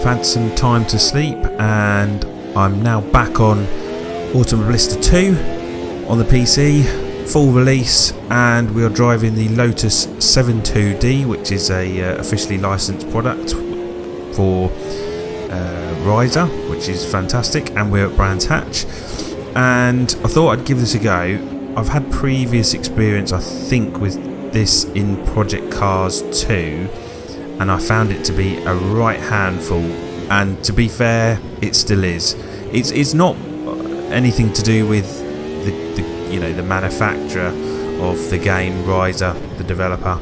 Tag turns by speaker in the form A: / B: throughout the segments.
A: I've had some time to sleep and I'm now back on Automobilista 2 on the PC, full release, and we are driving the Lotus 72D, which is a officially licensed product for Riser, which is fantastic, and we're at Brands Hatch. And I thought I'd give this a go. I've had previous experience, I think, with this in Project Cars 2, and I found it to be a right handful, and to be fair, it still is. It's not anything to do with the manufacturer of the game, Riser, the developer.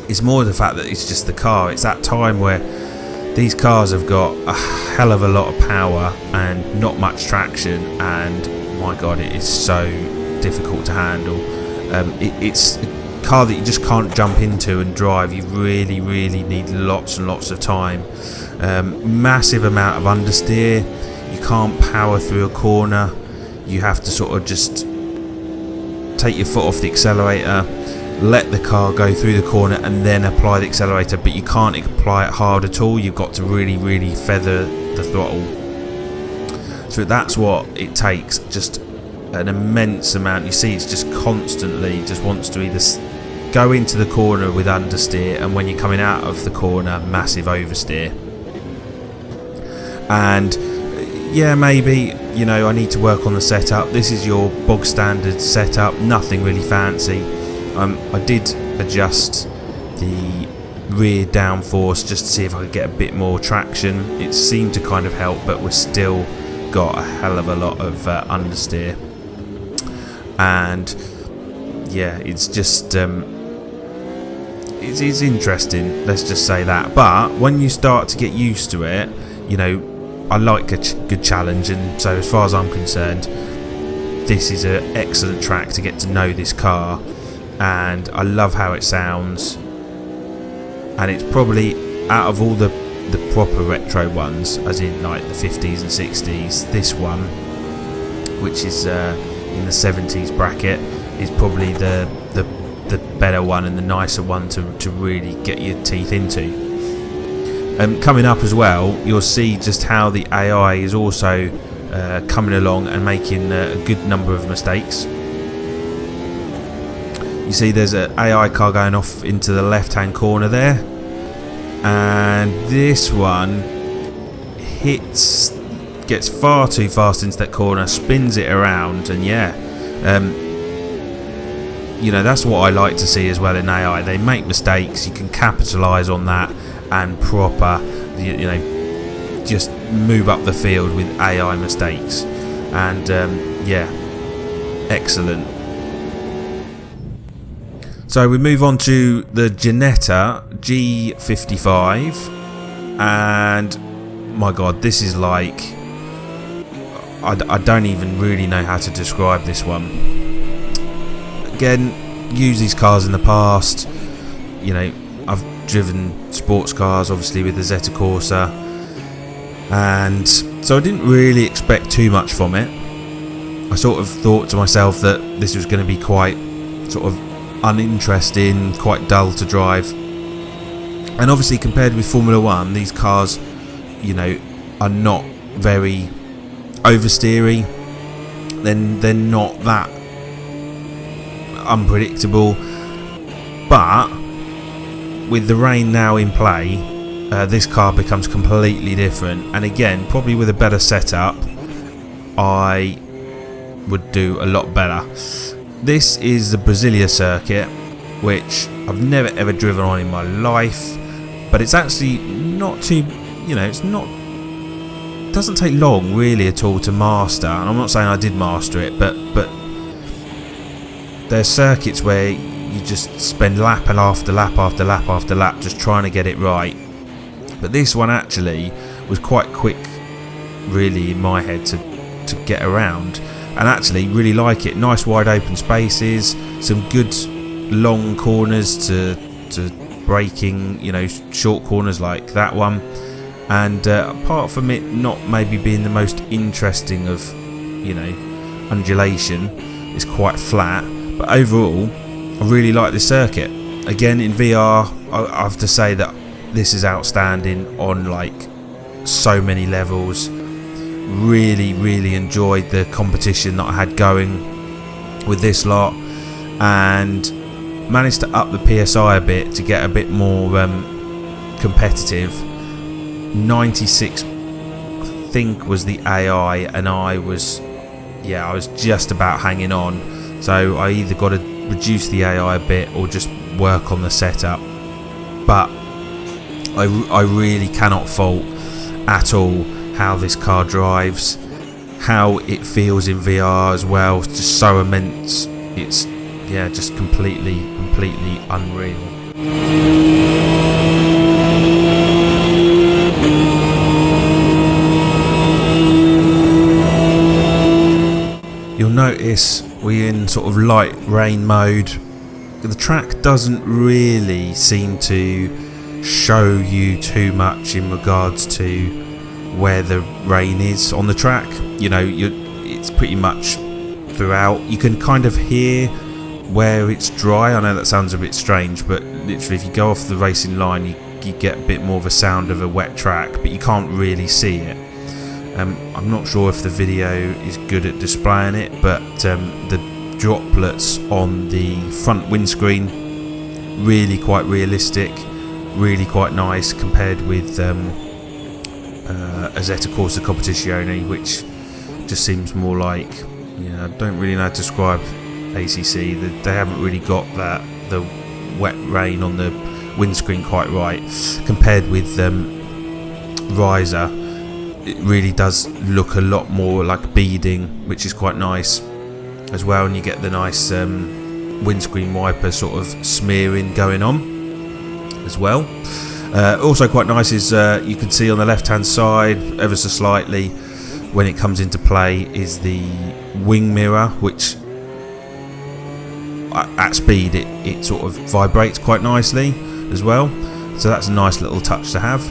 A: It's more the fact that it's just the car. It's that time where these cars have got a hell of a lot of power and not much traction, and my god, it is so difficult to handle. It's a car that you just can't jump into and drive. You really need lots and lots of time. Massive amount of understeer. You can't power through a corner. You have to sort of just take your foot off the accelerator, let the car go through the corner, and then apply the accelerator, but you can't apply it hard at all. You've got to really feather the throttle. So that's what it takes, just an immense amount. You see, it's just constantly just wants to either go into the corner with understeer, and when you're coming out of the corner, massive oversteer. And yeah, maybe, I need to work on the setup. This is your bog standard setup, nothing really fancy. I did adjust the rear downforce just to see if I could get a bit more traction. It seemed to kind of help, but we're still got a hell of a lot of understeer. And yeah, it's just it's interesting, let's just say that. But when you start to get used to it, I like a good challenge, and so as far as I'm concerned, this is an excellent track to get to know this car. And I love how it sounds, and it's probably, out of all the proper retro ones, as in like the 50s and 60s, this one, which is in the 70s bracket, is probably the better one and the nicer one to really get your teeth into. Coming up as well, you'll see just how the AI is also coming along and making a good number of mistakes. You see there's an AI car going off into the left hand corner there, and this one gets far too fast into that corner, spins it around, and yeah, that's what I like to see as well in AI. They make mistakes, you can capitalise on that and proper, just move up the field with AI mistakes. And yeah, excellent. So we move on to the Ginetta G55, and my god, this is like, I don't even really know how to describe this one. Again, used these cars in the past. I've driven sports cars, obviously, with the Zeta Corsa, and so I didn't really expect too much from it. I sort of thought to myself that this was going to be quite sort of uninteresting, quite dull to drive. And obviously, compared with Formula 1, these cars, are not very oversteery. They're not that unpredictable. But with the rain now in play, this car becomes completely different. And again, probably with a better setup, I would do a lot better. This is the Brasilia circuit, which I've never ever driven on in my life, but it's actually not too, it doesn't take long really at all to master. And I'm not saying I did master it, but there's circuits where you just spend lap after lap after lap after lap just trying to get it right. But this one actually was quite quick, really, in my head to get around. And actually really like it. Nice wide open spaces, some good long corners to braking, short corners like that one. And apart from it not maybe being the most interesting of, undulation, it's quite flat. But overall, I really like this circuit. Again, in VR, I have to say that this is outstanding on like so many levels. Really enjoyed the competition that I had going with this lot, and managed to up the PSI a bit to get a bit more competitive. 96 I think was the AI, and I was just about hanging on, so I either got to reduce the AI a bit or just work on the setup. But I really cannot fault at all how this car drives, how it feels in VR as well. It's just so immense. It's just completely unreal. You'll notice we're in sort of light rain mode. The track doesn't really seem to show you too much in regards to where the rain is on the track. It's pretty much throughout. You can kind of hear where it's dry. I know that sounds a bit strange, but literally if you go off the racing line, you get a bit more of a sound of a wet track, but you can't really see it. I'm not sure if the video is good at displaying it, but the droplets on the front windscreen, really quite realistic, really quite nice, compared with Assetto Corsa Competizione, which just seems more like, I don't really know how to describe ACC. They haven't really got the wet rain on the windscreen quite right. Compared with Riser, it really does look a lot more like beading, which is quite nice as well, and you get the nice windscreen wiper sort of smearing going on as well. Also quite nice is you can see on the left hand side ever so slightly when it comes into play is the wing mirror, which at speed it sort of vibrates quite nicely as well, so that's a nice little touch to have.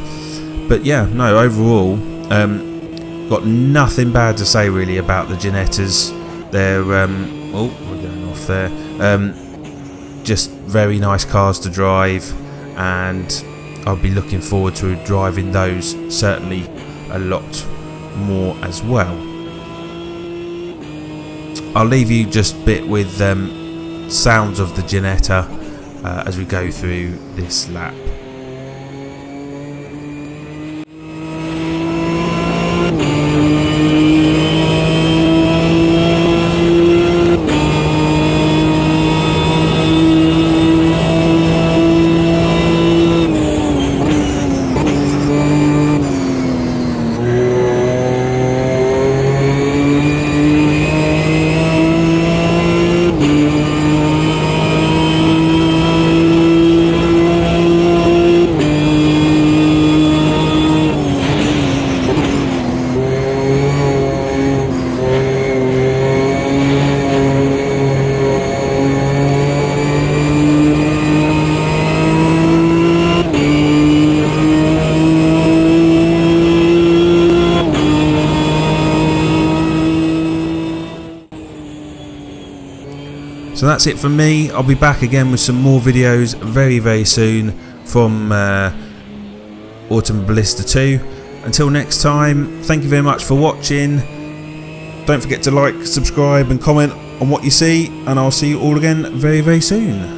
A: But overall got nothing bad to say really about the Ginettas. They're we're going off there. Just very nice cars to drive, and I'll be looking forward to driving those certainly a lot more as well. I'll leave you just a bit with sounds of the Ginetta as we go through this lap. So that's it from me. I'll be back again with some more videos very soon from Automobilista 2. Until next time, thank you very much for watching. Don't forget to like, subscribe and comment on what you see, and I'll see you all again very soon.